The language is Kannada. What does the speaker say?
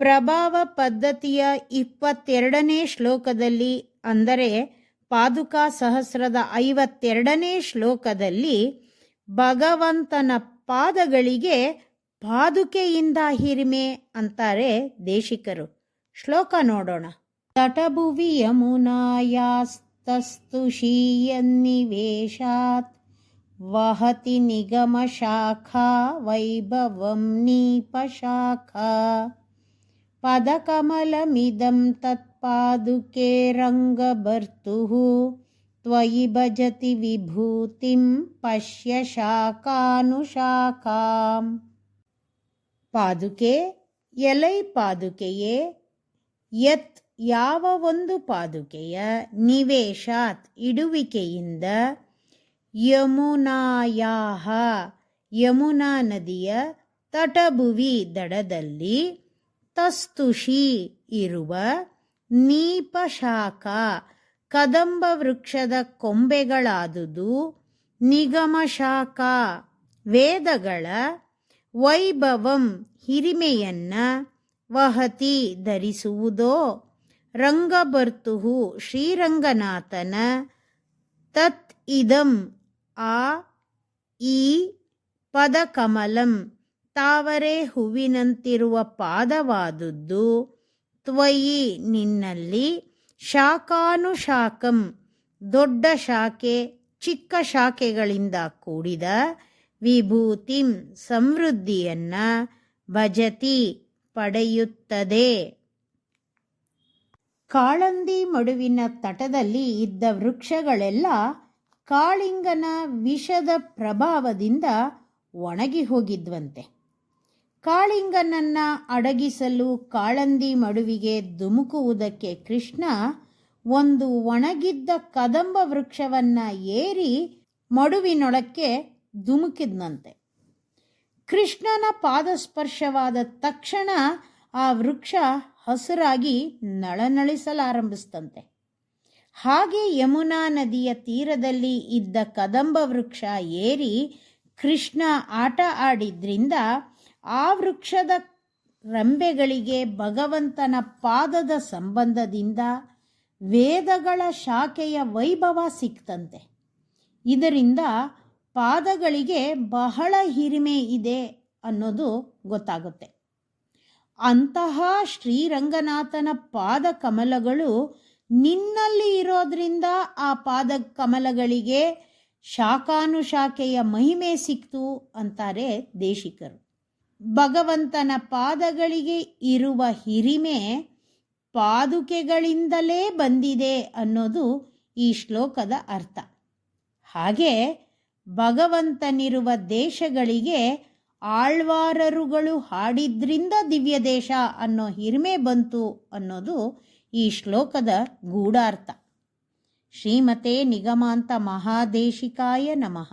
ಪ್ರಭಾವ ಪದ್ಧತಿಯ 22ನೇ ಶ್ಲೋಕದಲ್ಲಿ, ಅಂದರೆ ಪಾದುಕಾ ಸಹಸ್ರದ 52ನೇ ಶ್ಲೋಕದಲ್ಲಿ ಭಗವಂತನ ಪಾದಗಳಿಗೆ ಪಾದುಕೆಯಿಂದ ಹಿರಿಮೆ ಅಂತಾರೆ ದೇಶಿಕರು. ಶ್ಲೋಕ ನೋಡೋಣ. ತಟಭುವಿ ಯಮುನಾಯಾಸ್ತಸ್ತು ಶೀಯನ್ನಿವೇಶಾತ್ ವಹತಿ ನಿಗಮ ಶಾಖಾ ವೈಭವಂ ನೀಪಶಾಖಾ ಪದಕಮಲಮಿದಂ ತತ್ಪಾದುಕೆ ರಂಗಭರ್ತುಃ ತ್ವಯಿ ಭಜತಿ ವಿಭೂತಿಂ ಪಶ್ಯ ಶಾಖಾನುಶಾಖಾಂ. ಪಾದುಕೆ, ಎಲೈ ಪಾದುಕೆಯೇ, ಯತ್ ಯಾವ ಒಂದು ಪಾದುಕೆಯ, ನಿವೇಶಾತ್ ಇಡುವಿಕೆಯಿಂದ, ಯಮುನಾಯಾಹ ಯಮುನಾ ನದಿಯ, ತಟಭುವಿ ದಡದಲ್ಲಿ, ತಸ್ತುಷಿ ಇರುವ, ನೀಪಶಾಖ ಕದಂಬ ವೃಕ್ಷದ ಕೊಂಬೆಗಳಾದುದು, ನಿಗಮಶಾಖ ವೇದಗಳ, ವೈಭವಂ ಹಿರಿಮೆಯನ್ನ, ವಹತಿ ಧರಿಸುವುದೋ, ರಂಗಭರ್ತುಹು ಶ್ರೀರಂಗನಾಥನ, ತತ್ ಇದಂ ಆ ಈ, ಪದಕಮಲಂ ತಾವರೆ ಹೂವಿನಂತಿರುವ ಪಾದವಾದುದು, ತ್ವಯಿ ನಿನ್ನಲ್ಲಿ, ಶಾಖಾನುಶಾಖಂ ದೊಡ್ಡ ಶಾಖೆ ಚಿಕ್ಕ ಶಾಖೆಗಳಿಂದ ಕೂಡಿದ, ವಿಭೂತಿಂ ಸಮೃದ್ಧಿಯನ್ನ, ಭಜತಿ ಪಡೆಯುತ್ತದೆ. ಕಾಳಂದಿ ಮಡುವಿನ ತಟದಲ್ಲಿ ಇದ್ದ ವೃಕ್ಷಗಳೆಲ್ಲ ಕಾಳಿಂಗನ ವಿಷದ ಪ್ರಭಾವದಿಂದ ಒಣಗಿ ಹೋಗಿದ್ವಂತೆ. ಕಾಳಿಂಗನನ್ನ ಅಡಗಿಸಲು ಕಾಳಂದಿ ಮಡುವಿಗೆ ಧುಮುಕುವುದಕ್ಕೆ ಕೃಷ್ಣ ಒಂದು ಒಣಗಿದ್ದ ಕದಂಬ ವೃಕ್ಷವನ್ನ ಏರಿ ಮಡುವಿನೊಳಕ್ಕೆ ಧುಮುಕಿದ್ನಂತೆ. ಕೃಷ್ಣನ ಪಾದಸ್ಪರ್ಶವಾದ ತಕ್ಷಣ ಆ ವೃಕ್ಷ ಹಸುರಾಗಿ ನಳನಳಿಸಲಾರಂಭಿಸ್ತಂತೆ. ಹಾಗೆ ಯಮುನಾ ನದಿಯ ತೀರದಲ್ಲಿ ಇದ್ದ ಕದಂಬ ವೃಕ್ಷ ಏರಿ ಕೃಷ್ಣ ಆಟ ಆಡಿದ್ರಿಂದ ಆ ವೃಕ್ಷದ ರಂಬೆಗಳಿಗೆ ಭಗವಂತನ ಪಾದದ ಸಂಬಂಧದಿಂದ ವೇದಗಳ ಶಾಖೆಯ ವೈಭವ ಸಿಕ್ತಂತೆ. ಇದರಿಂದ ಪಾದಗಳಿಗೆ ಬಹಳ ಹಿರಿಮೆ ಇದೆ ಅನ್ನೋದು ಗೊತ್ತಾಗುತ್ತೆ. ಅಂತಹ ಶ್ರೀರಂಗನಾಥನ ಪಾದ ಕಮಲಗಳು ನಿನ್ನಲ್ಲಿ ಇರೋದ್ರಿಂದ ಆ ಪಾದ ಕಮಲಗಳಿಗೆ ಶಾಖಾನುಶಾಖೆಯ ಮಹಿಮೆ ಸಿಕ್ತು ಅಂತಾರೆ ದೇಶಿಕರು. ಭಗವಂತನ ಪಾದಗಳಿಗೆ ಇರುವ ಹಿರಿಮೆ ಪಾದುಕೆಗಳಿಂದಲೇ ಬಂದಿದೆ ಅನ್ನೋದು ಈ ಶ್ಲೋಕದ ಅರ್ಥ. ಹಾಗೆ ಭಗವಂತನಿರುವ ದೇಶಗಳಿಗೆ ಆಳ್ವಾರರುಗಳು ಹಾಡಿದ್ರಿಂದ ದಿವ್ಯ ದೇಶ ಅನ್ನೋ ಹಿರಿಮೆ ಬಂತು ಅನ್ನೋದು ಈ ಶ್ಲೋಕದ ಗೂಢಾರ್ಥ. ಶ್ರೀಮತೆ ನಿಗಮಾಂತ ಮಹಾದೇಶಿಕಾಯ ನಮಃ.